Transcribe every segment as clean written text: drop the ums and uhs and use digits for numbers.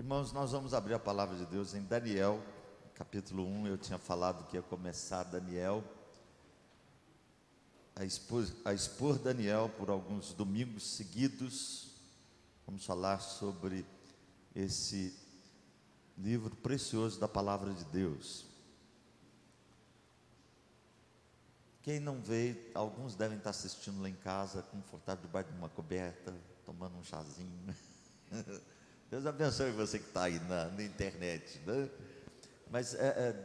Irmãos, nós vamos abrir a palavra de Deus em Daniel, capítulo 1. Eu tinha falado que ia começar Daniel, a expor Daniel por alguns domingos seguidos. Vamos falar sobre esse livro precioso da palavra de Deus. Quem não veio, alguns devem estar assistindo lá em casa, confortável debaixo de uma coberta, tomando um chazinho. Deus abençoe você que está aí na internet, né? Mas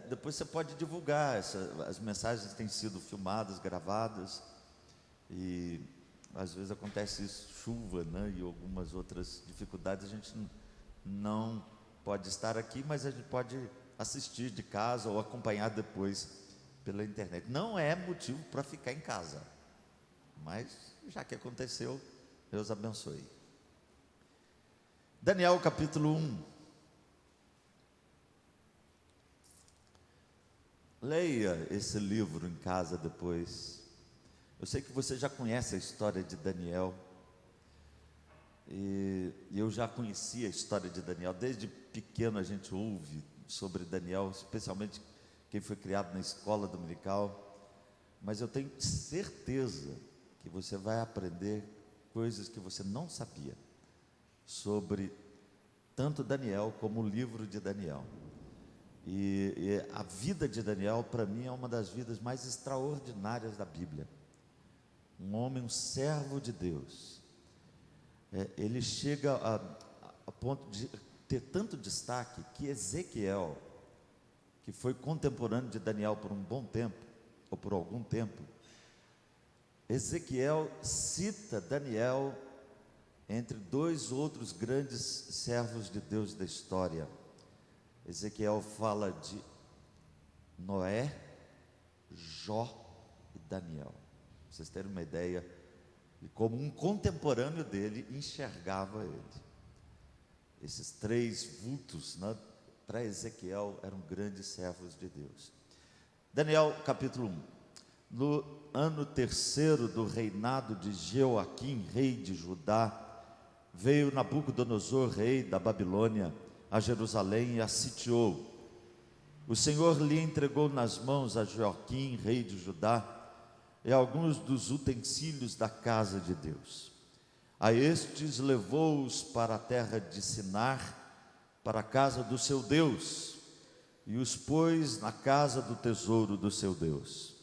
depois você pode divulgar, as mensagens têm sido filmadas, gravadas, e às vezes acontece isso, chuva, né? E algumas outras dificuldades, a gente não pode estar aqui, mas a gente pode assistir de casa ou acompanhar depois pela internet. Não é motivo para ficar em casa, mas já que aconteceu, Deus abençoe. Daniel capítulo 1. Leia esse livro em casa depois. Eu sei que você já conhece a história de Daniel, e eu já conhecia a história de Daniel. Desde pequeno a gente ouve sobre Daniel, especialmente quem foi criado na escola dominical. Mas eu tenho certeza que você vai aprender coisas que você não sabia sobre tanto Daniel como o livro de Daniel. E a vida de Daniel, para mim, é uma das vidas mais extraordinárias da Bíblia. Um homem, um servo de Deus. Ele chega a ponto de ter tanto destaque que Ezequiel, que foi contemporâneo de Daniel por um bom tempo, ou por algum tempo, Ezequiel cita Daniel entre dois outros grandes servos de Deus da história. Ezequiel fala de Noé, Jó e Daniel. Pra vocês terem uma ideia de como um contemporâneo dele enxergava ele. Esses três vultos, né, para Ezequiel eram grandes servos de Deus. Daniel capítulo 1. No ano terceiro do reinado de Jeoaquim, rei de Judá, veio Nabucodonosor, rei da Babilônia, a Jerusalém e a sitiou. O Senhor lhe entregou nas mãos a Joaquim, rei de Judá, e alguns dos utensílios da casa de Deus. A estes levou-os para a terra de Sinar, para a casa do seu Deus, e os pôs na casa do tesouro do seu Deus.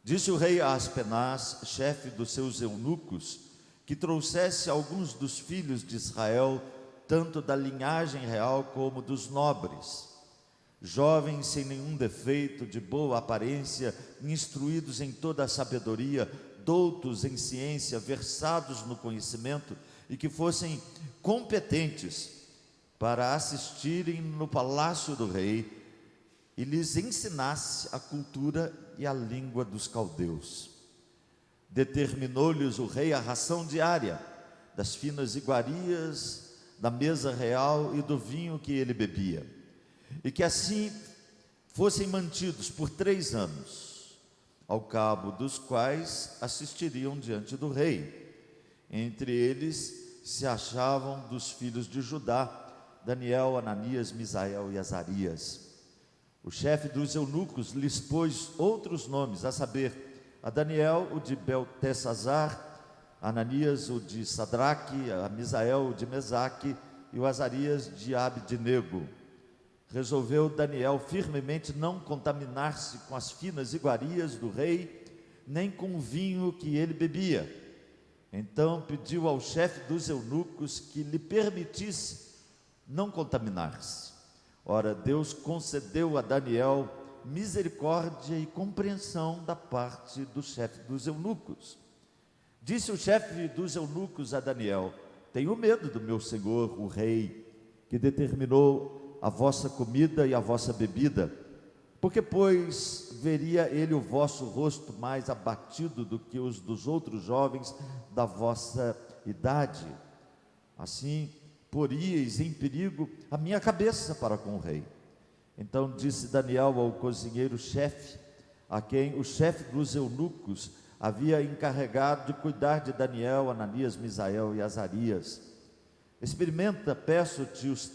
Disse o rei a Aspenaz, chefe dos seus eunucos, que trouxesse alguns dos filhos de Israel, tanto da linhagem real como dos nobres, jovens sem nenhum defeito, de boa aparência, instruídos em toda a sabedoria, doutos em ciência, versados no conhecimento, e que fossem competentes para assistirem no palácio do rei, e lhes ensinasse a cultura e a língua dos caldeus. Determinou-lhes o rei a ração diária das finas iguarias da mesa real e do vinho que ele bebia, e que assim fossem mantidos por 3 anos, ao cabo dos quais assistiriam diante do rei. Entre eles se achavam dos filhos de Judá, Daniel, Ananias, Misael e Azarias. O chefe dos eunucos lhes pôs outros nomes, a saber, a Daniel o de Beltesazar, a Ananias o de Sadraque, a Misael o de Mesaque e o Azarias de Abdenego. Resolveu Daniel firmemente não contaminar-se com as finas iguarias do rei, nem com o vinho que ele bebia. Então pediu ao chefe dos eunucos que lhe permitisse não contaminar-se. Ora, Deus concedeu a Daniel misericórdia e compreensão da parte do chefe dos eunucos. Disse o chefe dos eunucos a Daniel: tenho medo do meu senhor, o rei, que determinou a vossa comida e a vossa bebida, porque, pois, veria ele o vosso rosto mais abatido do que os dos outros jovens da vossa idade. Assim, poríeis em perigo a minha cabeça para com o rei. Então disse Daniel ao cozinheiro-chefe, a quem o chefe dos eunucos havia encarregado de cuidar de Daniel, Ananias, Misael e Azarias: Experimenta, peço-te, os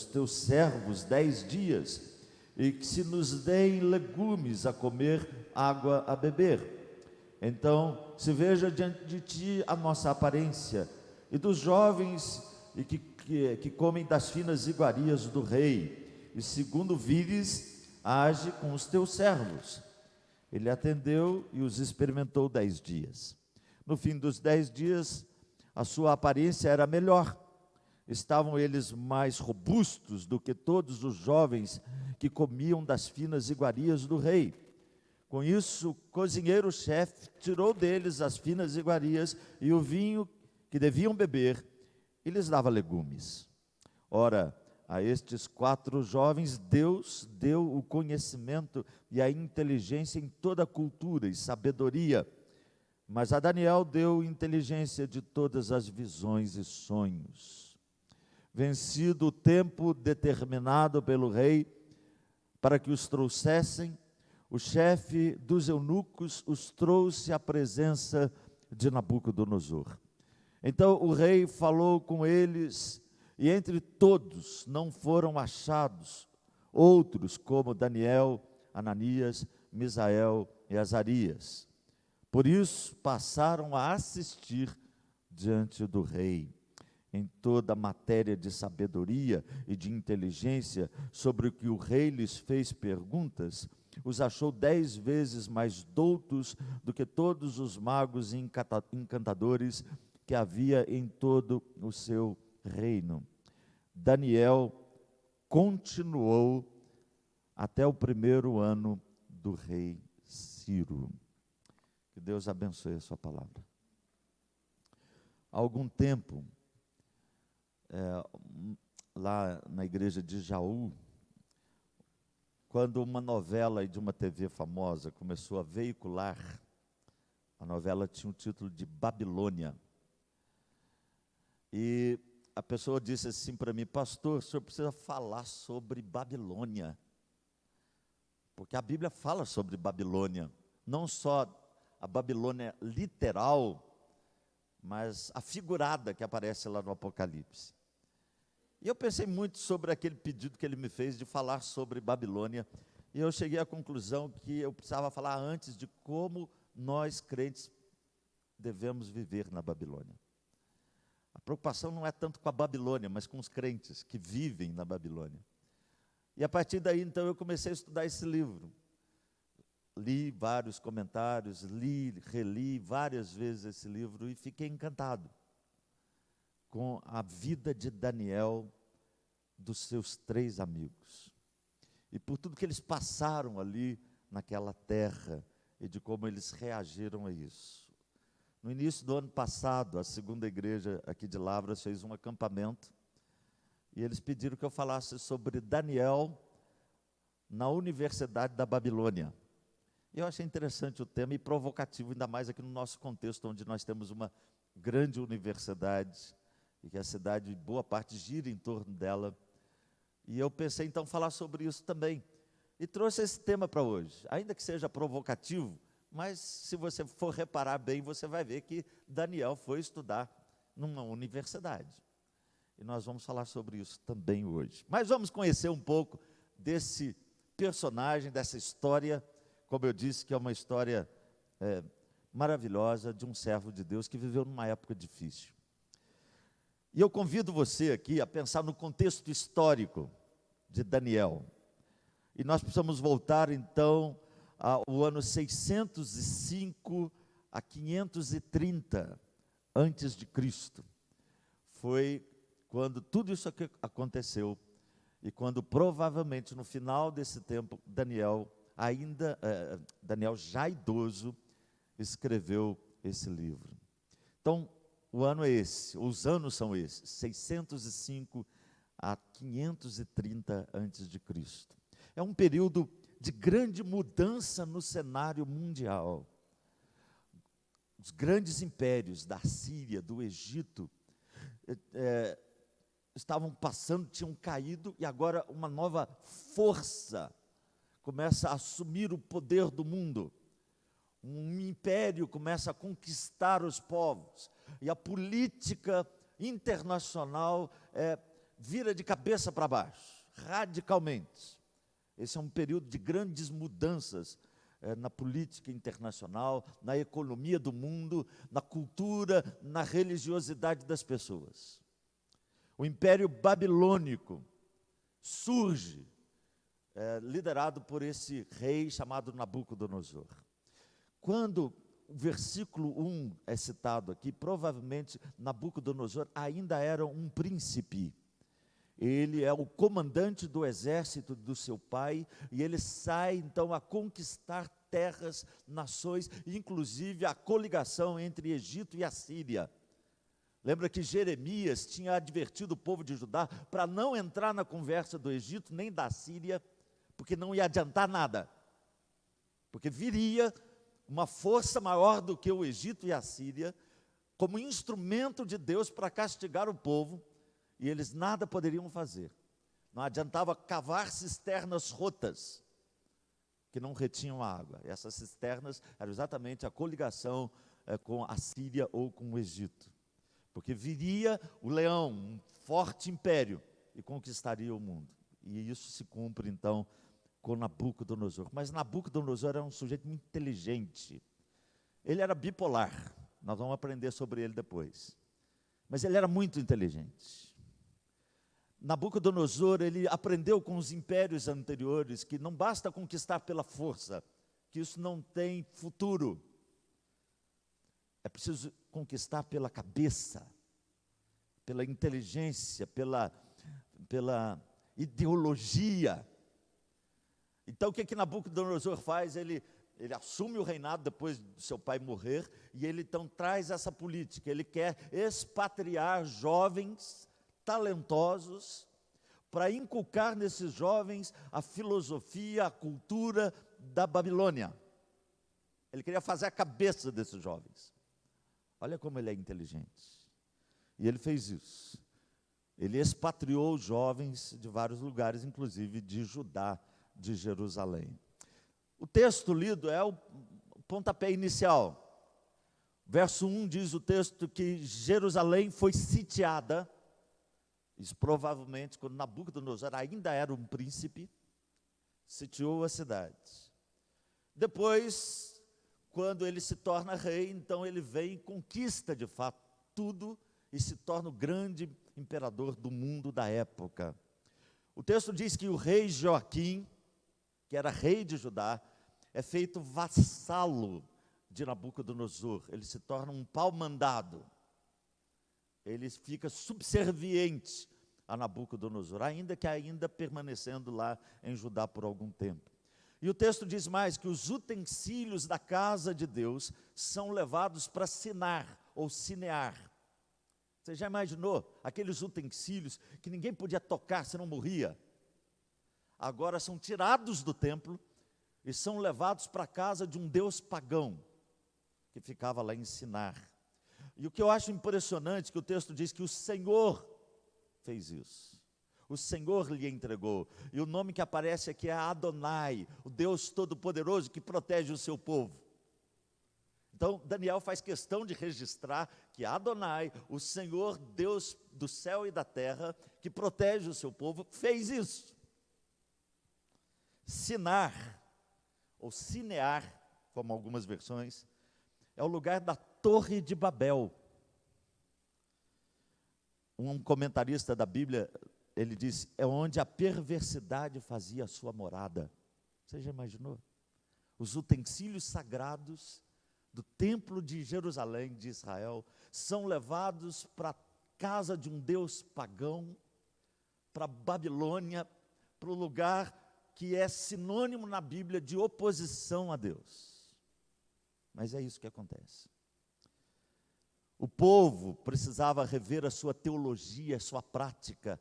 teus servos 10 dias, e que se nos deem legumes a comer, água a beber. Então se veja diante de ti a nossa aparência, e dos jovens e que comem das finas iguarias do rei, e segundo vires, age com os teus servos. Ele atendeu e os experimentou 10 dias. No fim dos 10 dias, a sua aparência era melhor. Estavam eles mais robustos do que todos os jovens que comiam das finas iguarias do rei. Com isso, o cozinheiro-chefe tirou deles as finas iguarias e o vinho que deviam beber, e lhes dava legumes. Ora, a estes 4 jovens, Deus deu o conhecimento e a inteligência em toda a cultura e sabedoria, mas a Daniel deu inteligência de todas as visões e sonhos. Vencido o tempo determinado pelo rei para que os trouxessem, o chefe dos eunucos os trouxe à presença de Nabucodonosor. Então o rei falou com eles, e entre todos não foram achados outros como Daniel, Ananias, Misael e Azarias. Por isso passaram a assistir diante do rei. Em toda a matéria de sabedoria e de inteligência, sobre o que o rei lhes fez perguntas, os achou 10 vezes mais doutos do que todos os magos e encantadores que havia em todo o seu reino. Daniel continuou até o 1º ano do rei Ciro. Que Deus abençoe a sua palavra. Há algum tempo, lá na igreja de Jaú, quando uma novela de uma TV famosa começou a veicular, a novela tinha o título de Babilônia. E a pessoa disse assim para mim: pastor, o senhor precisa falar sobre Babilônia, porque a Bíblia fala sobre Babilônia, não só a Babilônia literal, mas a figurada que aparece lá no Apocalipse. E eu pensei muito sobre aquele pedido que ele me fez de falar sobre Babilônia, e eu cheguei à conclusão que eu precisava falar antes de como nós crentes devemos viver na Babilônia. A preocupação não é tanto com a Babilônia, mas com os crentes que vivem na Babilônia. E a partir daí, então, eu comecei a estudar esse livro. Li vários comentários, reli várias vezes esse livro e fiquei encantado com a vida de Daniel, dos seus 3 amigos. E por tudo que eles passaram ali naquela terra e de como eles reagiram a isso. No início do ano passado, a segunda igreja aqui de Lavras fez um acampamento e eles pediram que eu falasse sobre Daniel na Universidade da Babilônia. E eu achei interessante o tema e provocativo, ainda mais aqui no nosso contexto, onde nós temos uma grande universidade e que a cidade, boa parte, gira em torno dela. E eu pensei então falar sobre isso também. E trouxe esse tema para hoje, ainda que seja provocativo, mas se você for reparar bem, você vai ver que Daniel foi estudar numa universidade. E nós vamos falar sobre isso também hoje. Mas vamos conhecer um pouco desse personagem, dessa história, como eu disse, que é uma história maravilhosa de um servo de Deus que viveu numa época difícil. E eu convido você aqui a pensar no contexto histórico de Daniel. E nós precisamos voltar então ao ano 605 a 530 antes de Cristo. Foi quando tudo isso aqui aconteceu e quando provavelmente no final desse tempo Daniel já idoso escreveu esse livro. Então o ano é esse, os anos são esses, 605 a 530 antes de Cristo. É um período de grande mudança no cenário mundial. Os grandes impérios da Síria, do Egito, estavam passando, tinham caído, e agora uma nova força começa a assumir o poder do mundo. Um império começa a conquistar os povos, e a política internacional vira de cabeça para baixo, radicalmente. Esse é um período de grandes mudanças na política internacional, na economia do mundo, na cultura, na religiosidade das pessoas. O Império Babilônico surge, liderado por esse rei chamado Nabucodonosor. Quando o versículo 1 é citado aqui, provavelmente Nabucodonosor ainda era um príncipe. Ele é o comandante do exército do seu pai, e ele sai então a conquistar terras, nações, inclusive a coligação entre Egito e Assíria. Lembra que Jeremias tinha advertido o povo de Judá para não entrar na conversa do Egito nem da Síria, porque não ia adiantar nada. Porque viria uma força maior do que o Egito e a Síria, como instrumento de Deus para castigar o povo, e eles nada poderiam fazer. Não adiantava cavar cisternas rotas, que não retinham água. E essas cisternas eram exatamente a coligação com a Síria ou com o Egito. Porque viria o leão, um forte império, e conquistaria o mundo. E isso se cumpre, então, com Nabucodonosor. Mas Nabucodonosor era um sujeito muito inteligente. Ele era bipolar. Nós vamos aprender sobre ele depois. Mas ele era muito inteligente. Nabucodonosor, ele aprendeu com os impérios anteriores que não basta conquistar pela força, que isso não tem futuro. É preciso conquistar pela cabeça, pela inteligência, pela ideologia. Então, o que Nabucodonosor faz? Ele assume o reinado depois do seu pai morrer, e ele então traz essa política. Ele quer expatriar jovens talentosos, para inculcar nesses jovens a filosofia, a cultura da Babilônia. Ele queria fazer a cabeça desses jovens. Olha como ele é inteligente. E ele fez isso. Ele expatriou os jovens de vários lugares, inclusive de Judá, de Jerusalém. O texto lido é o pontapé inicial. Verso 1 diz o texto que Jerusalém foi sitiada. Isso provavelmente, quando Nabucodonosor ainda era um príncipe, sitiou a cidade. Depois, quando ele se torna rei, então ele vem e conquista de fato tudo e se torna o grande imperador do mundo da época. O texto diz que o rei Joaquim, que era rei de Judá, é feito vassalo de Nabucodonosor. Ele se torna um pau-mandado. Ele fica subserviente a Nabucodonosor, ainda permanecendo lá em Judá por algum tempo. E o texto diz mais, que os utensílios da casa de Deus são levados para Sinar, ou Sinear. Você já imaginou aqueles utensílios que ninguém podia tocar, senão morria? Agora são tirados do templo e são levados para a casa de um deus pagão, que ficava lá em Sinar. E o que eu acho impressionante, que o texto diz que o Senhor fez isso. O Senhor lhe entregou. E o nome que aparece aqui é Adonai, o Deus Todo-Poderoso que protege o seu povo. Então, Daniel faz questão de registrar que Adonai, o Senhor Deus do céu e da terra, que protege o seu povo, fez isso. Sinar, ou Sinear, como algumas versões, é o lugar da Torre de Babel. Um comentarista da Bíblia, ele diz, é onde a perversidade fazia a sua morada. Você já imaginou? Os utensílios sagrados do templo de Jerusalém, de Israel, são levados para a casa de um deus pagão, para a Babilônia, para o lugar que é sinônimo na Bíblia de oposição a Deus. Mas é isso que acontece. O povo precisava rever a sua teologia, a sua prática.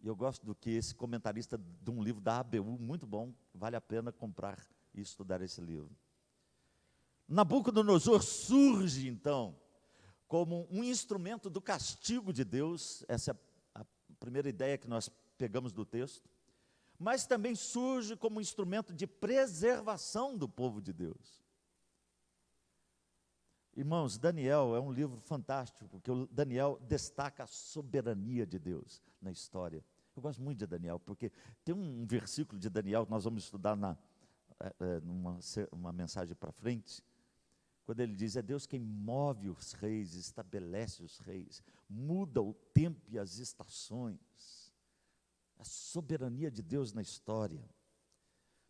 E eu gosto do que esse comentarista de um livro da ABU, muito bom, vale a pena comprar e estudar esse livro. Nabucodonosor surge, então, como um instrumento do castigo de Deus, essa é a primeira ideia que nós pegamos do texto, mas também surge como um instrumento de preservação do povo de Deus. Irmãos, Daniel é um livro fantástico, porque o Daniel destaca a soberania de Deus na história. Eu gosto muito de Daniel, porque tem um versículo de Daniel que nós vamos estudar numa mensagem para frente, quando ele diz: é Deus quem move os reis, estabelece os reis, muda o tempo e as estações. A soberania de Deus na história.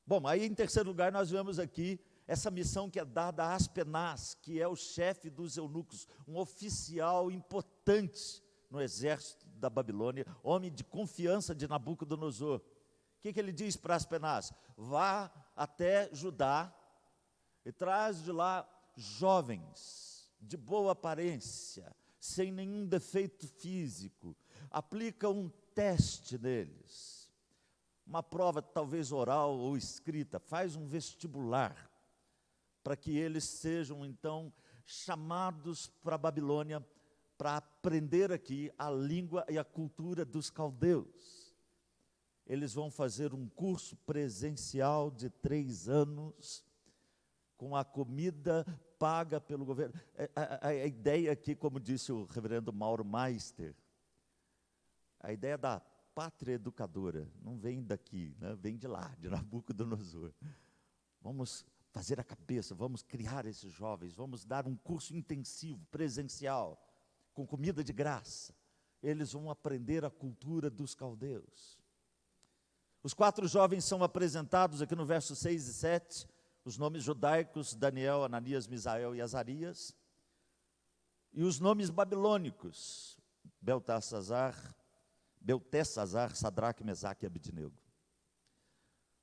Bom, aí em terceiro lugar nós vemos aqui essa missão que é dada a Aspenaz, que é o chefe dos eunucos, um oficial importante no exército da Babilônia, homem de confiança de Nabucodonosor. O que ele diz para Aspenaz? Vá até Judá e traz de lá jovens, de boa aparência, sem nenhum defeito físico. Aplica um teste neles, uma prova talvez oral ou escrita, faz um vestibular, para que eles sejam então chamados para a Babilônia, para aprender aqui a língua e a cultura dos caldeus. Eles vão fazer um curso presencial de 3 anos, com a comida paga pelo governo. A ideia aqui, como disse o reverendo Mauro Meister, a ideia da pátria educadora, não vem daqui, né? Vem de lá, de Nabucodonosor. Vamos fazer a cabeça, vamos criar esses jovens, vamos dar um curso intensivo, presencial, com comida de graça. Eles vão aprender a cultura dos caldeus. Os 4 jovens são apresentados aqui no verso 6 e 7, os nomes judaicos: Daniel, Ananias, Misael e Azarias, e os nomes babilônicos: Beltesazar, Sadraque, Mesaque e Abidnego.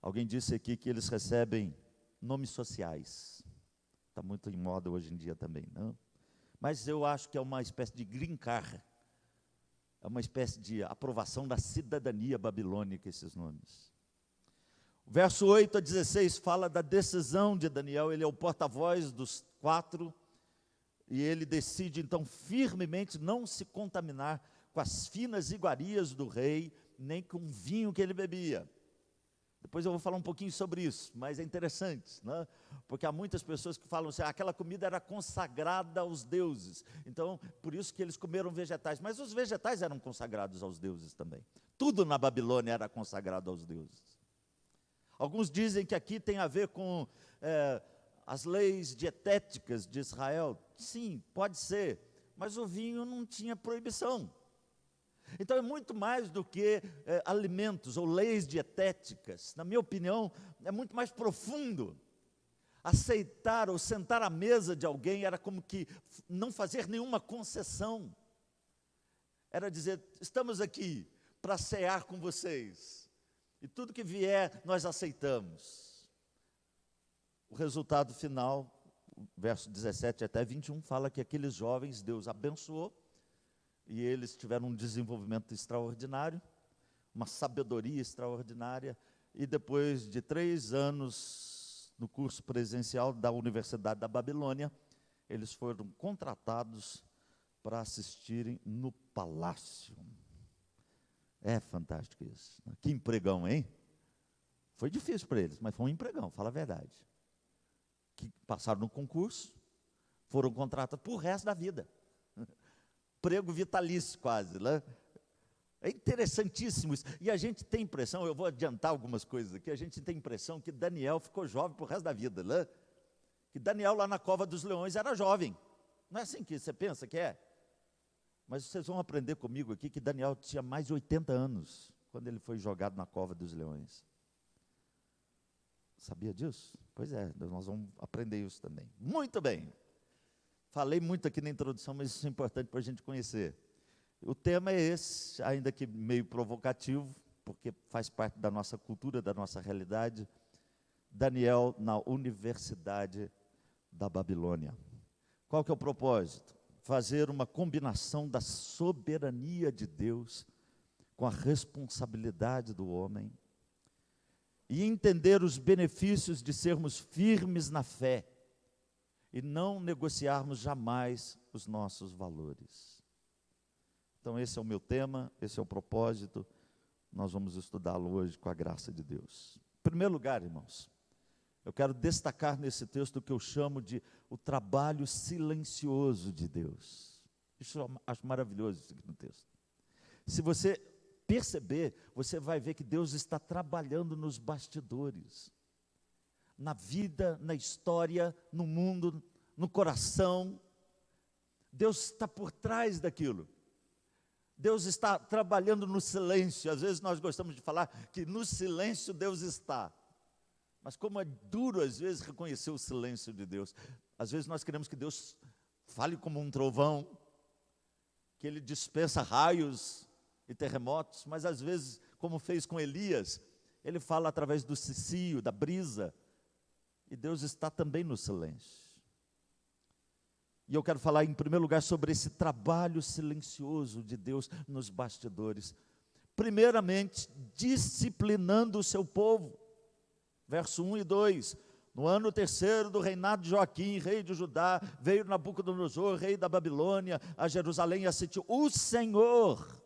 Alguém disse aqui que eles recebem nomes sociais. Está muito em moda hoje em dia também, não? Mas eu acho que é uma espécie de green card, é uma espécie de aprovação da cidadania babilônica, esses nomes. O verso 8 a 16 fala da decisão de Daniel. Ele é o porta-voz dos 4, e ele decide então firmemente não se contaminar com as finas iguarias do rei, nem com o vinho que ele bebia. Depois eu vou falar um pouquinho sobre isso, mas é interessante, né? Porque há muitas pessoas que falam assim: aquela comida era consagrada aos deuses, então por isso que eles comeram vegetais. Mas os vegetais eram consagrados aos deuses também. Tudo na Babilônia era consagrado aos deuses. Alguns dizem que aqui tem a ver com as leis dietéticas de Israel. Sim, pode ser, mas o vinho não tinha proibição. Então é muito mais do que alimentos ou leis dietéticas. Na minha opinião, é muito mais profundo. Aceitar ou sentar à mesa de alguém era como que não fazer nenhuma concessão. Era dizer: estamos aqui para cear com vocês, e tudo que vier nós aceitamos. O resultado final, verso 17 até 21, fala que aqueles jovens Deus abençoou, e eles tiveram um desenvolvimento extraordinário, uma sabedoria extraordinária, e depois de 3 anos no curso presencial da Universidade da Babilônia, eles foram contratados para assistirem no palácio. É fantástico isso. Que empregão, hein? Foi difícil para eles, mas foi um empregão, fala a verdade. Que passaram no concurso, foram contratados para o resto da vida. Emprego vitalício quase, né? É interessantíssimo isso. E a gente tem impressão, eu vou adiantar algumas coisas aqui, a gente tem impressão que Daniel ficou jovem para o resto da vida, né? Que Daniel lá na cova dos leões era jovem. Não é assim que você pensa que é? Mas vocês vão aprender comigo aqui que Daniel tinha mais de 80 anos quando ele foi jogado na cova dos leões. Sabia disso? Pois é, nós vamos aprender isso também. Muito bem. Falei muito aqui na introdução, mas isso é importante para a gente conhecer. O tema é esse, ainda que meio provocativo, porque faz parte da nossa cultura, da nossa realidade. Daniel na Universidade da Babilônia. Qual que é o propósito? Fazer uma combinação da soberania de Deus com a responsabilidade do homem e entender os benefícios de sermos firmes na fé e não negociarmos jamais os nossos valores. Então esse é o meu tema, esse é o propósito, nós vamos estudá-lo hoje com a graça de Deus. Em primeiro lugar, irmãos, Eu quero destacar nesse texto o que eu chamo de o trabalho silencioso de Deus. Isso eu acho maravilhoso isso aqui no texto. Se você perceber, você vai ver que Deus está trabalhando nos bastidores, na vida, na história, no mundo, no coração. Deus está por trás daquilo. Deus está trabalhando no silêncio. Às vezes nós gostamos de falar que no silêncio Deus está. Mas como é duro às vezes reconhecer o silêncio de Deus. Às vezes nós queremos que Deus fale como um trovão, que Ele dispensa raios e terremotos, mas às vezes, como fez com Elias, Ele fala através do cicio, da brisa, e Deus está também no silêncio. E eu quero falar em primeiro lugar sobre esse trabalho silencioso de Deus nos bastidores. Primeiramente, disciplinando o seu povo. Verso 1 e 2. No ano terceiro do reinado de Joaquim, rei de Judá, veio Nabucodonosor, rei da Babilônia, a Jerusalém e assistiu. O Senhor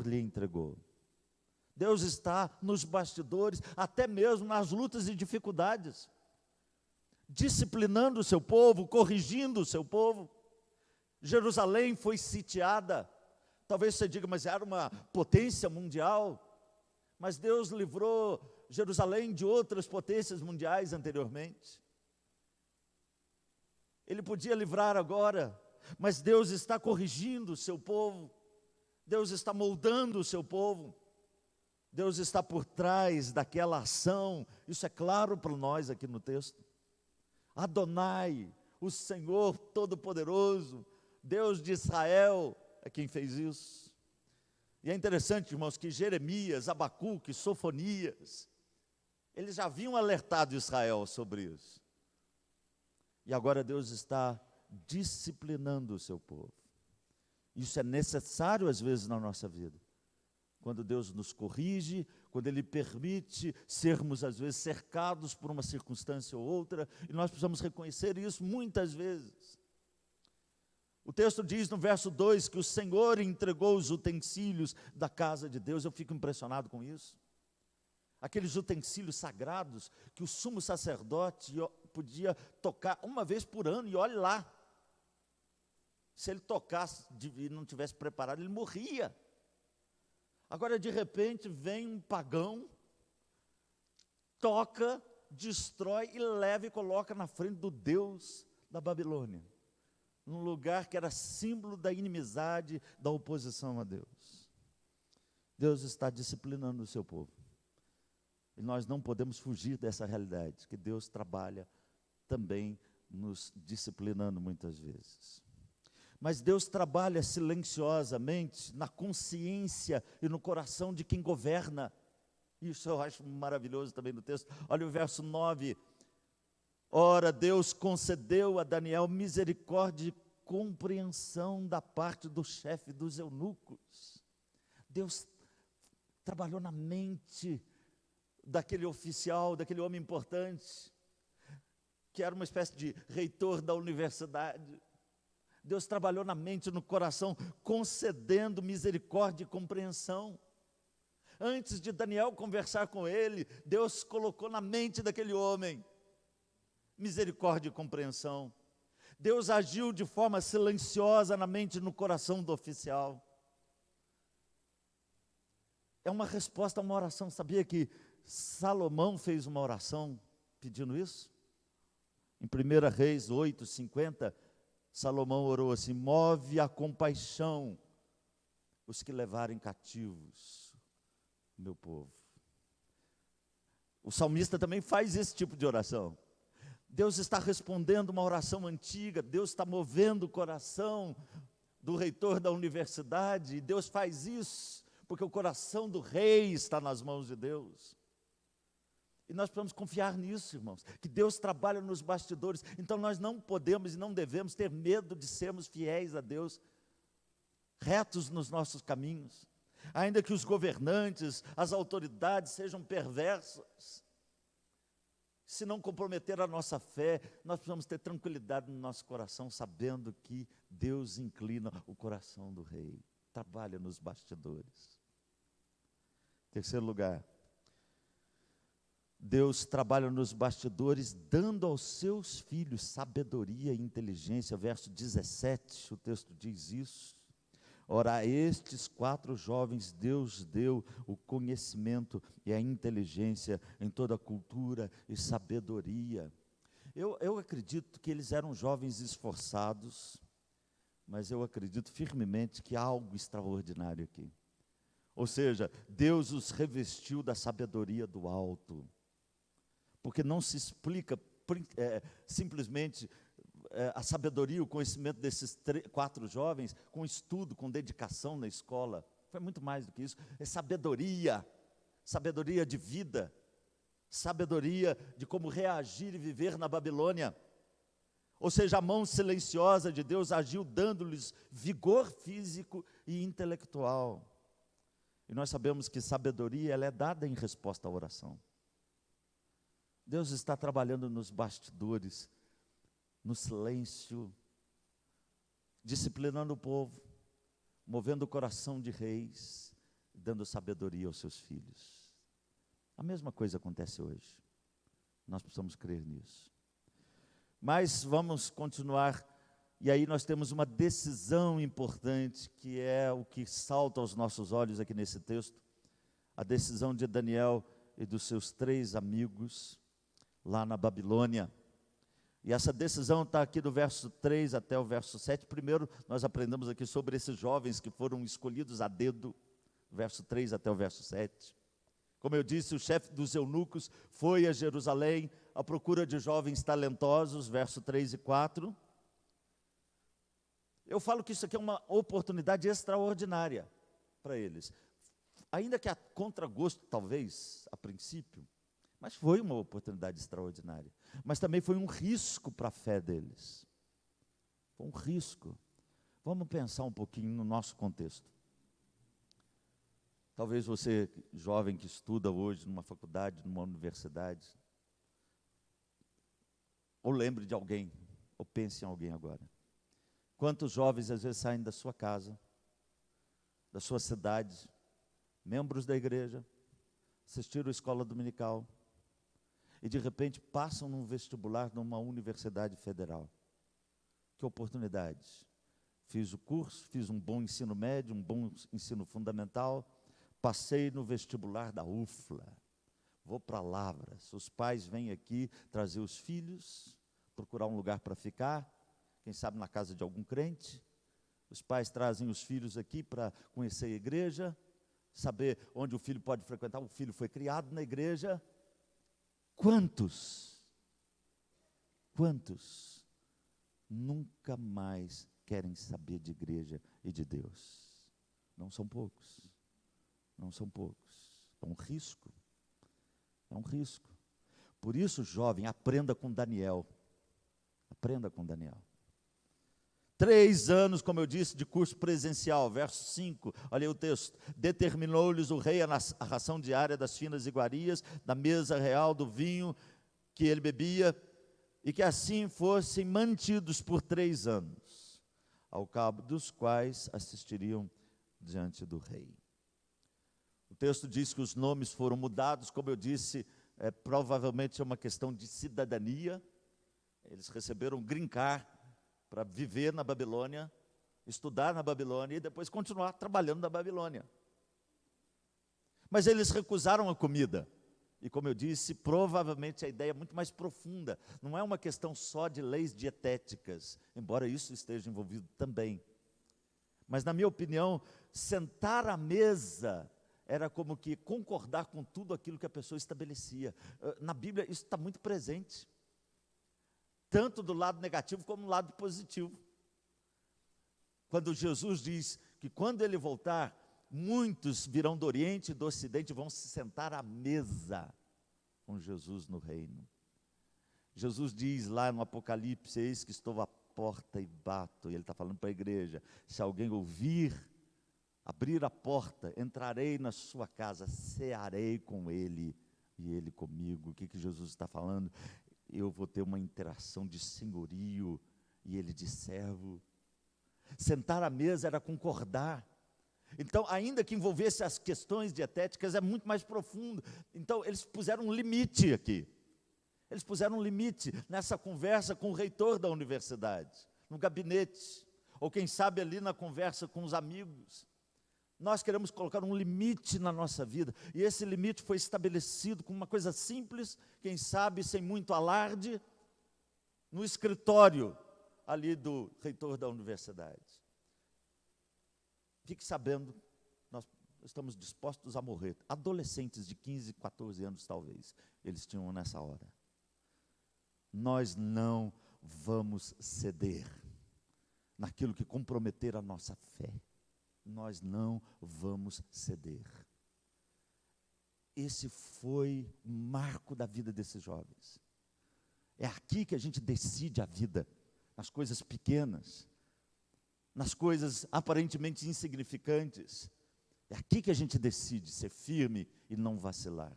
lhe entregou. Deus está nos bastidores, até mesmo nas lutas e dificuldades, disciplinando o seu povo, corrigindo o seu povo. Jerusalém foi sitiada. Talvez você diga, mas era uma potência mundial. Mas Deus livrou Jerusalém de outras potências mundiais anteriormente. Ele podia livrar agora, mas Deus está corrigindo o seu povo. Deus está moldando o seu povo. Deus está por trás daquela ação. Isso é claro para nós aqui no texto. Adonai, o Senhor Todo-Poderoso, Deus de Israel, é quem fez isso. E é interessante, irmãos, que Jeremias, Abacuque, Sofonias, eles já haviam alertado Israel sobre isso. E agora Deus está disciplinando o seu povo. Isso é necessário às vezes na nossa vida. Quando Deus nos corrige, quando Ele permite sermos às vezes cercados por uma circunstância ou outra, e nós precisamos reconhecer isso muitas vezes. O texto diz no verso 2 que o Senhor entregou os utensílios da casa de Deus. Eu fico impressionado com isso. Aqueles utensílios sagrados que o sumo sacerdote podia tocar uma vez por ano, e olhe lá. Se ele tocasse e não tivesse preparado, ele morria. Agora, de repente, vem um pagão, toca, destrói e leva e coloca na frente do Deus da Babilônia, num lugar que era símbolo da inimizade, da oposição a Deus. Deus está disciplinando o seu povo. E nós não podemos fugir dessa realidade, que Deus trabalha também nos disciplinando muitas vezes. Mas Deus trabalha silenciosamente na consciência e no coração de quem governa. Isso eu acho maravilhoso também no texto. Olha o verso 9. Ora, Deus concedeu a Daniel misericórdia e compreensão da parte do chefe dos eunucos. Deus trabalhou na mente daquele oficial, daquele homem importante, que era uma espécie de reitor da universidade. Deus trabalhou na mente, no coração, concedendo misericórdia e compreensão. Antes de Daniel conversar com ele, Deus colocou na mente daquele homem misericórdia e compreensão. Deus agiu de forma silenciosa na mente e no coração do oficial. É uma resposta a uma oração. Sabia que Salomão fez uma oração pedindo isso? Em 1 Reis 8:50, Salomão orou assim: move a compaixão os que levarem cativos meu povo. O salmista também faz esse tipo de oração. Deus está respondendo uma oração antiga, Deus está movendo o coração do reitor da universidade, e Deus faz isso porque o coração do rei está nas mãos de Deus. E nós precisamos confiar nisso, irmãos, que Deus trabalha nos bastidores. Então nós não podemos e não devemos ter medo de sermos fiéis a Deus, retos nos nossos caminhos. Ainda que os governantes, as autoridades sejam perversas, se não comprometer a nossa fé, nós precisamos ter tranquilidade no nosso coração, sabendo que Deus inclina o coração do rei, trabalha nos bastidores. Terceiro lugar, Deus trabalha nos bastidores, dando aos seus filhos sabedoria e inteligência. Verso 17, o texto diz isso. Ora, a estes 4 jovens Deus deu o conhecimento e a inteligência em toda a cultura e sabedoria. Eu acredito que eles eram jovens esforçados, mas eu acredito firmemente que há algo extraordinário aqui. Ou seja, Deus os revestiu da sabedoria do alto, porque não se explica simplesmente a sabedoria, o conhecimento desses 4 jovens com estudo, com dedicação na escola. Foi muito mais do que isso. É sabedoria, sabedoria de vida, sabedoria de como reagir e viver na Babilônia. Ou seja, a mão silenciosa de Deus agiu dando-lhes vigor físico e intelectual. E nós sabemos que sabedoria, ela é dada em resposta à oração. Deus está trabalhando nos bastidores, no silêncio, disciplinando o povo, movendo o coração de reis, dando sabedoria aos seus filhos. A mesma coisa acontece hoje. Nós precisamos crer nisso. Mas vamos continuar, e aí nós temos uma decisão importante, que é o que salta aos nossos olhos aqui nesse texto, a decisão de Daniel e dos seus 3 amigos, lá na Babilônia. E essa decisão está aqui do verso 3 até o verso 7. Primeiro, nós aprendemos aqui sobre esses jovens que foram escolhidos a dedo, verso 3 até o verso 7. Como eu disse, o chefe dos eunucos foi a Jerusalém à procura de jovens talentosos, verso 3 e 4. Eu falo que isso aqui é uma oportunidade extraordinária para eles. Ainda que a contragosto, talvez, a princípio, mas foi uma oportunidade extraordinária. Mas também foi um risco para a fé deles. Foi um risco. Vamos pensar um pouquinho no nosso contexto. Talvez você, jovem que estuda hoje numa faculdade, numa universidade, ou lembre de alguém, ou pense em alguém agora. Quantos jovens às vezes saem da sua casa, da sua cidade, membros da igreja, assistiram a escola dominical, e de repente passam num vestibular numa universidade federal. Que oportunidade! Fiz o curso, fiz um bom ensino médio, um bom ensino fundamental, passei no vestibular da UFLA, vou para Lavras, os pais vêm aqui trazer os filhos, procurar um lugar para ficar, quem sabe na casa de algum crente, os pais trazem os filhos aqui para conhecer a igreja, saber onde o filho pode frequentar, o filho foi criado na igreja. Quantos nunca mais querem saber de igreja e de Deus? Não são poucos, não são poucos. É um risco, é um risco. Por isso, jovem, aprenda com Daniel. Aprenda com Daniel. 3 anos, como eu disse, de curso presencial, verso 5, olha aí o texto. Determinou-lhes o rei a ração diária das finas iguarias, da mesa real, do vinho que ele bebia, e que assim fossem mantidos por 3 anos, ao cabo dos quais assistiriam diante do rei. O texto diz que os nomes foram mudados, como eu disse, provavelmente é uma questão de cidadania. Eles receberam um green card para viver na Babilônia, estudar na Babilônia e depois continuar trabalhando na Babilônia. Mas eles recusaram a comida. E como eu disse, provavelmente a ideia é muito mais profunda. Não é uma questão só de leis dietéticas, embora isso esteja envolvido também. Mas, na minha opinião, sentar à mesa era como que concordar com tudo aquilo que a pessoa estabelecia. Na Bíblia isso está muito presente, tanto do lado negativo como do lado positivo. Quando Jesus diz que quando ele voltar, muitos virão do Oriente e do Ocidente e vão se sentar à mesa com Jesus no reino. Jesus diz lá no Apocalipse: eis que estou à porta e bato. E ele está falando para a igreja: se alguém ouvir, abrir a porta, entrarei na sua casa, cearei com ele e ele comigo. O que Jesus está falando? Eu vou ter uma interação de senhorio e ele de servo. Sentar à mesa era concordar, Então, ainda que envolvesse as questões dietéticas, é muito mais profundo. Então, eles puseram um limite aqui. Eles puseram um limite nessa conversa com o reitor da universidade, no gabinete, ou quem sabe ali na conversa com os amigos. Nós queremos colocar um limite na nossa vida, e esse limite foi estabelecido com uma coisa simples, quem sabe sem muito alarde, no escritório ali do reitor da universidade. Fique sabendo, nós estamos dispostos a morrer. Adolescentes de 15, 14 anos talvez, eles tinham nessa hora. Nós não vamos ceder naquilo que comprometer a nossa fé. Nós não vamos ceder. Esse foi o marco da vida desses jovens. É aqui que a gente decide a vida, nas coisas pequenas, nas coisas aparentemente insignificantes. É aqui que a gente decide ser firme e não vacilar.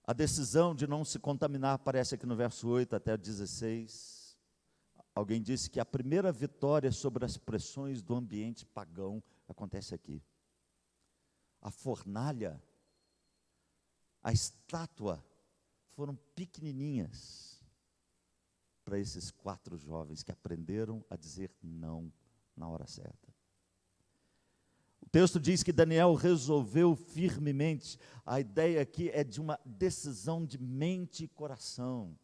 A decisão de não se contaminar aparece aqui no verso 8 até 16. Alguém disse que a primeira vitória sobre as pressões do ambiente pagão acontece aqui. A fornalha, a estátua foram pequenininhas para esses 4 jovens que aprenderam a dizer não na hora certa. O texto diz que Daniel resolveu firmemente. A ideia aqui é de uma decisão de mente e coração.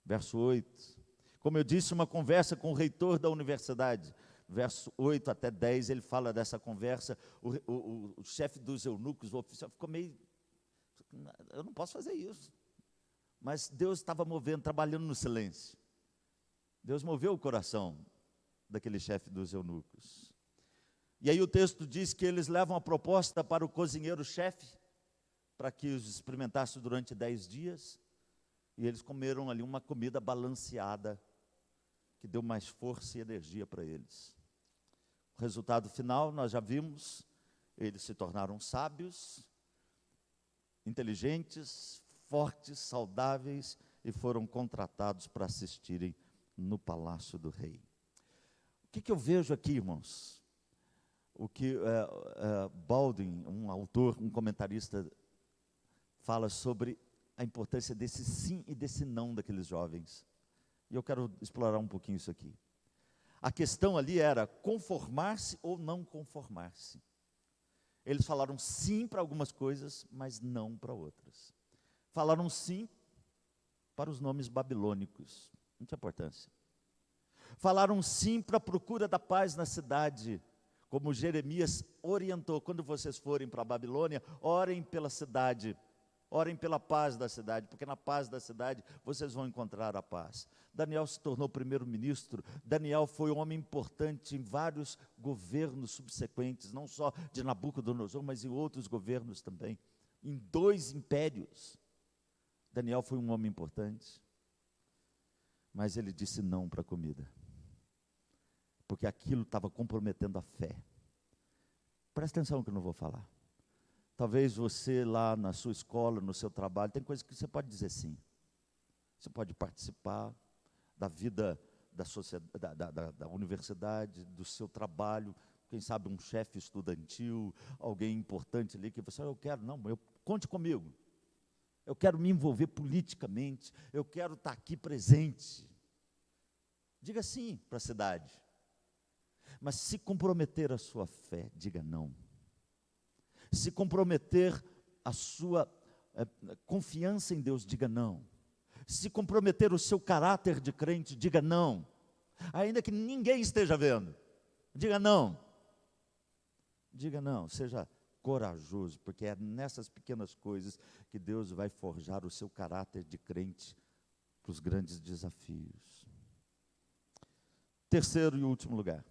Verso 8. Como eu disse, uma conversa com o reitor da universidade. Verso 8 até 10, ele fala dessa conversa. O chefe dos eunucos, o oficial, ficou meio... Eu não posso fazer isso. Mas Deus estava movendo, trabalhando no silêncio. Deus moveu o coração daquele chefe dos eunucos. E aí o texto diz que eles levam a proposta para o cozinheiro-chefe, para que os experimentasse durante 10 dias, e eles comeram ali uma comida balanceada, que deu mais força e energia para eles. O resultado final, nós já vimos, eles se tornaram sábios, inteligentes, fortes, saudáveis, e foram contratados para assistirem no palácio do rei. O que eu vejo aqui, irmãos? O que Baldwin, um autor, um comentarista, fala sobre a importância desse sim e desse não daqueles jovens. E eu quero explorar um pouquinho isso aqui. A questão ali era conformar-se ou não conformar-se. Eles falaram sim para algumas coisas, mas não para outras. Falaram sim para os nomes babilônicos, não tinha importância. Falaram sim para a procura da paz na cidade, como Jeremias orientou: quando vocês forem para a Babilônia, orem pela cidade, orem pela paz da cidade, porque na paz da cidade vocês vão encontrar a paz. Daniel se tornou primeiro-ministro. Daniel foi um homem importante em vários governos subsequentes, não só de Nabucodonosor, mas em outros governos também, em 2 impérios. Daniel foi um homem importante, mas ele disse não para a comida, porque aquilo estava comprometendo a fé. Presta atenção no que eu não vou falar. Talvez você lá na sua escola, no seu trabalho, tem coisas que você pode dizer sim. Você pode participar da vida da sociedade, da universidade, do seu trabalho, quem sabe um chefe estudantil, alguém importante ali, que você, eu quero, não, conte comigo. Eu quero me envolver politicamente, eu quero estar aqui presente. Diga sim para a cidade. Mas se comprometer a sua fé, diga não. Se comprometer a sua confiança em Deus, diga não. Se comprometer o seu caráter de crente, diga não. Ainda que ninguém esteja vendo, diga não. Diga não, seja corajoso, porque é nessas pequenas coisas que Deus vai forjar o seu caráter de crente para os grandes desafios. Terceiro e último lugar.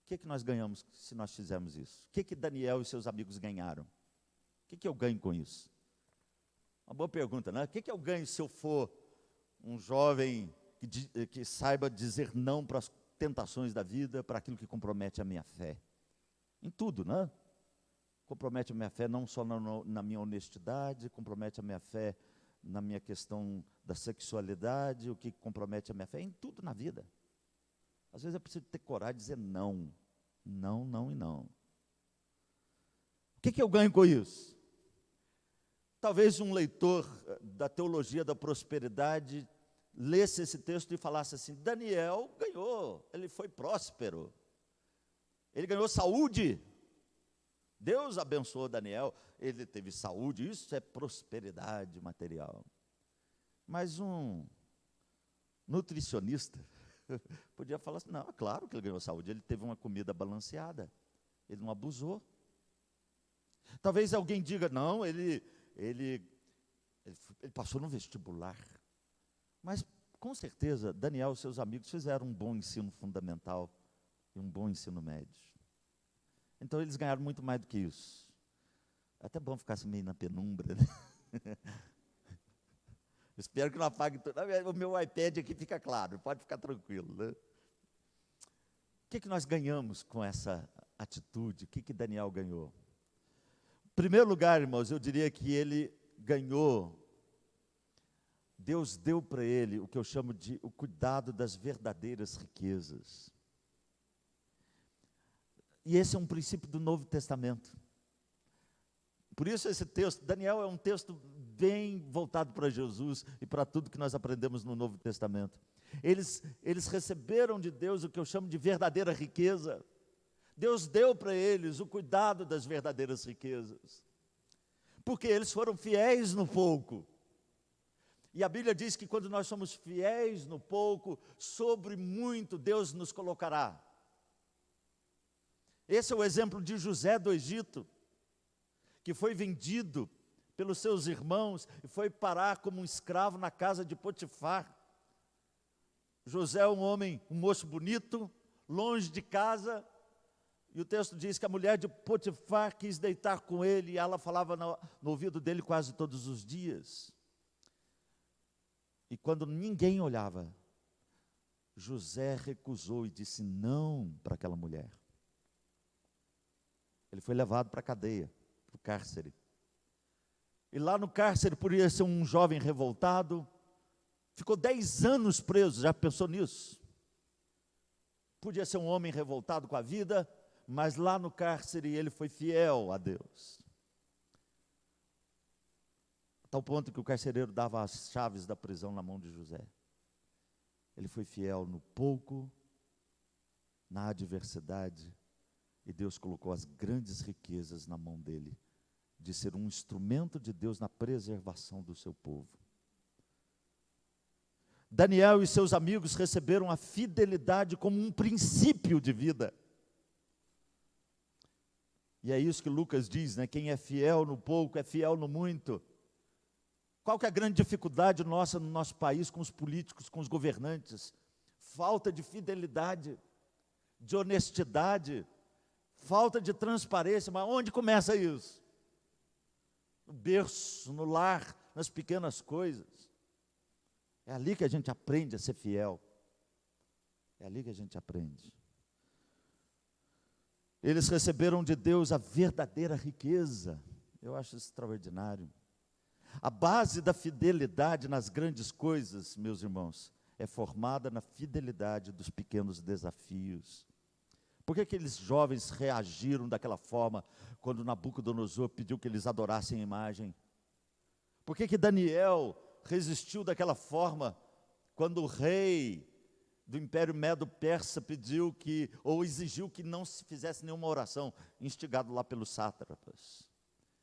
O que nós ganhamos se nós fizermos isso? O que Daniel e seus amigos ganharam? O que eu ganho com isso? Uma boa pergunta, né? O que eu ganho se eu for um jovem que saiba dizer não para as tentações da vida, para aquilo que compromete a minha fé? Em tudo, né? Compromete a minha fé não só na minha honestidade, compromete a minha fé na minha questão da sexualidade, o que compromete a minha fé em tudo na vida. Às vezes é preciso ter coragem de dizer não. Não, não e não. O que eu ganho com isso? Talvez um leitor da teologia da prosperidade lesse esse texto e falasse assim: Daniel ganhou, ele foi próspero, ele ganhou saúde, Deus abençoou Daniel, ele teve saúde, isso é prosperidade material. Mas um nutricionista podia falar assim: não, é claro que ele ganhou saúde, ele teve uma comida balanceada, ele não abusou. Talvez alguém diga: não, ele passou no vestibular. Mas, com certeza, Daniel e seus amigos fizeram um bom ensino fundamental e um bom ensino médio. Então, eles ganharam muito mais do que isso. É até bom ficar assim meio na penumbra, né? Espero que não apague tudo. O meu iPad aqui fica claro, pode ficar tranquilo, né? O que nós ganhamos com essa atitude? O que Daniel ganhou? Em primeiro lugar, irmãos, eu diria que ele ganhou, Deus deu para ele o que eu chamo de o cuidado das verdadeiras riquezas. E esse é um princípio do Novo Testamento. Por isso esse texto, Daniel é um texto bem voltado para Jesus e para tudo que nós aprendemos no Novo Testamento. Eles receberam de Deus o que eu chamo de verdadeira riqueza. Deus deu para eles o cuidado das verdadeiras riquezas. Porque eles foram fiéis no pouco. E a Bíblia diz que quando nós somos fiéis no pouco, sobre muito Deus nos colocará. Esse é o exemplo de José do Egito, que foi vendido pelos seus irmãos e foi parar como um escravo na casa de Potifar. José é um homem, um moço bonito, longe de casa, e o texto diz que a mulher de Potifar quis deitar com ele, e ela falava no ouvido dele quase todos os dias. E quando ninguém olhava, José recusou e disse não para aquela mulher. Ele foi levado para a cadeia, para o cárcere. E lá no cárcere, por ser um jovem revoltado, ficou 10 anos preso. Já pensou nisso? Podia ser um homem revoltado com a vida, mas lá no cárcere ele foi fiel a Deus. A tal ponto que o carcereiro dava as chaves da prisão na mão de José. Ele foi fiel no pouco, na adversidade, e Deus colocou as grandes riquezas na mão dele, de ser um instrumento de Deus na preservação do seu povo. Daniel e seus amigos receberam a fidelidade como um princípio de vida. E é isso que Lucas diz, né? Quem é fiel no pouco é fiel no muito. Qual que é a grande dificuldade nossa no nosso país com os políticos, com os governantes? Falta de fidelidade, de honestidade, falta de transparência. Mas onde começa isso? No berço, no lar, nas pequenas coisas. É ali que a gente aprende a ser fiel. É ali que a gente aprende. Eles receberam de Deus a verdadeira riqueza. Eu acho extraordinário. A base da fidelidade nas grandes coisas, meus irmãos, é formada na fidelidade dos pequenos desafios. Por que aqueles jovens reagiram daquela forma quando Nabucodonosor pediu que eles adorassem a imagem? Por que Daniel resistiu daquela forma quando o rei do Império Medo-Persa pediu que, ou exigiu que não se fizesse nenhuma oração, instigado lá pelos sátrapas?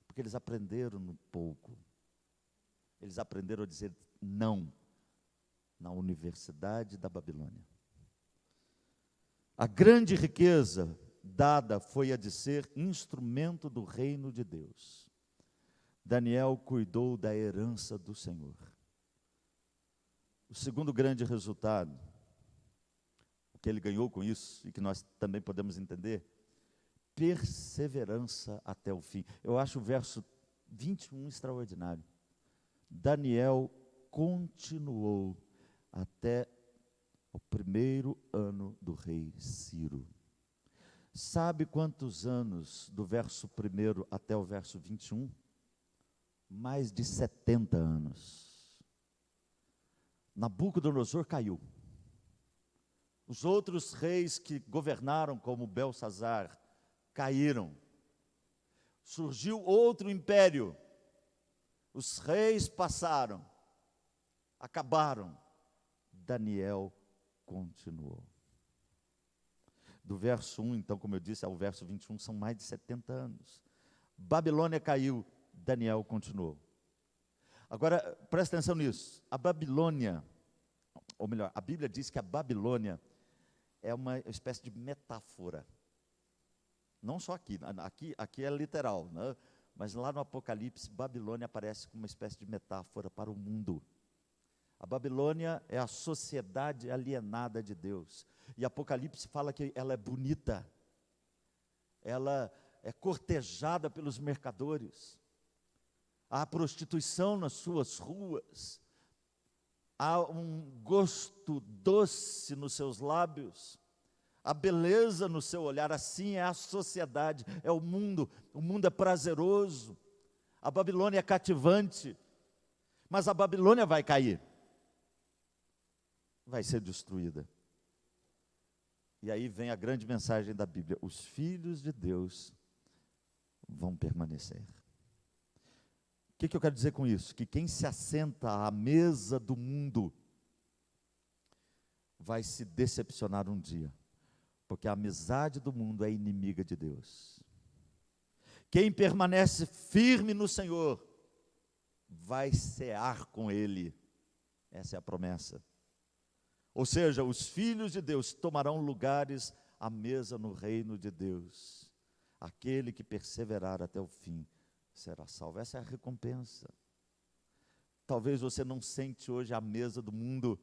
Porque eles aprenderam no pouco. Eles aprenderam a dizer não na Universidade da Babilônia. A grande riqueza dada foi a de ser instrumento do reino de Deus. Daniel cuidou da herança do Senhor. O segundo grande resultado, o que ele ganhou com isso, e que nós também podemos entender, perseverança até o fim. Eu acho o verso 21 extraordinário. Daniel continuou até o primeiro ano do rei Ciro. Sabe quantos anos do verso 1 até o verso 21? Mais de 70 anos. Nabucodonosor caiu. Os outros reis que governaram, como Belsazar, caíram. Surgiu outro império. Os reis passaram, acabaram. Daniel continuou. Do verso 1, então, como eu disse, ao verso 21, são mais de 70 anos. Babilônia caiu, Daniel continuou. Agora, presta atenção nisso. A Babilônia, ou melhor, a Bíblia diz que a Babilônia é uma espécie de metáfora. Não só aqui, aqui é literal, né? Mas lá no Apocalipse, Babilônia aparece como uma espécie de metáfora para o mundo. A Babilônia é a sociedade alienada de Deus. E Apocalipse fala que ela é bonita, ela é cortejada pelos mercadores, há prostituição nas suas ruas, há um gosto doce nos seus lábios, a beleza no seu olhar. Assim é a sociedade, é o mundo é prazeroso, a Babilônia é cativante, mas a Babilônia vai cair, vai ser destruída. E aí vem a grande mensagem da Bíblia: os filhos de Deus vão permanecer. O que eu quero dizer com isso? Que quem se assenta à mesa do mundo vai se decepcionar um dia, porque a amizade do mundo é inimiga de Deus. Quem permanece firme no Senhor vai cear com Ele. Essa é a promessa. Ou seja, os filhos de Deus tomarão lugares à mesa no reino de Deus. Aquele que perseverar até o fim será salvo. Essa é a recompensa. Talvez você não sente hoje a mesa do mundo,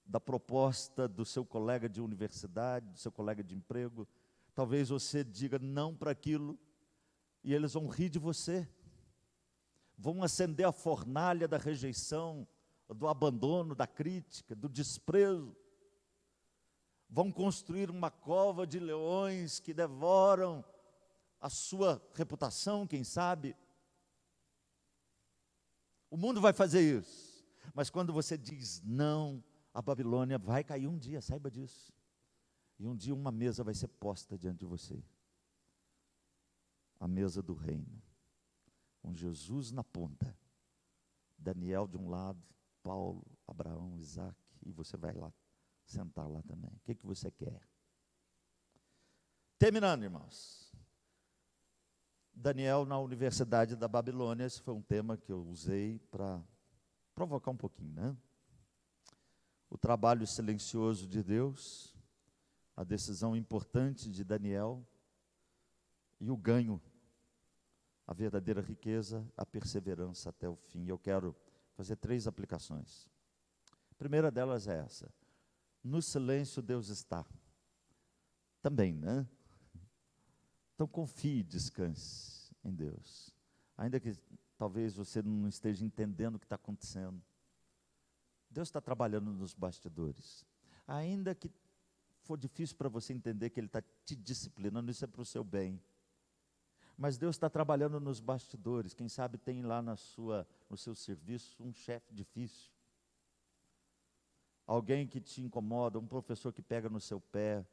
da proposta do seu colega de universidade, do seu colega de emprego. Talvez você diga não para aquilo, e eles vão rir de você. Vão acender a fornalha da rejeição, do abandono, da crítica, do desprezo. Vão construir uma cova de leões que devoram a sua reputação, quem sabe. O mundo vai fazer isso, mas quando você diz não, a Babilônia vai cair um dia, saiba disso. E um dia uma mesa vai ser posta diante de você. A mesa do reino, com Jesus na ponta, Daniel de um lado, Paulo, Abraão, Isaac, e você vai lá, sentar lá também. O que você quer? Terminando, irmãos. Daniel na Universidade da Babilônia, esse foi um tema que eu usei para provocar um pouquinho, né? O trabalho silencioso de Deus, a decisão importante de Daniel e o ganho, a verdadeira riqueza, a perseverança até o fim. Eu quero fazer 3 aplicações. A primeira delas é essa: no silêncio Deus está. Também, né? Então confie e descanse em Deus. Ainda que talvez você não esteja entendendo o que está acontecendo, Deus está trabalhando nos bastidores. Ainda que for difícil para você entender que Ele está te disciplinando, isso é para o seu bem. Mas Deus está trabalhando nos bastidores. Quem sabe tem lá no seu serviço um chefe difícil, alguém que te incomoda, um professor que pega no seu pé,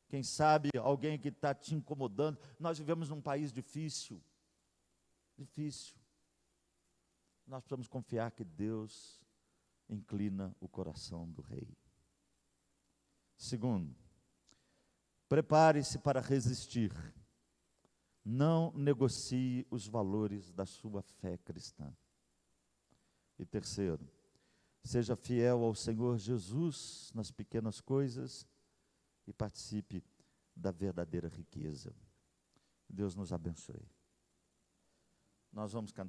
quem sabe alguém que está te incomodando. Nós vivemos num país difícil. Nós precisamos confiar que Deus inclina o coração do rei. Segundo, prepare-se para resistir. Não negocie os valores da sua fé cristã. E terceiro, seja fiel ao Senhor Jesus nas pequenas coisas e participe da verdadeira riqueza. Deus nos abençoe. Nós vamos cantar.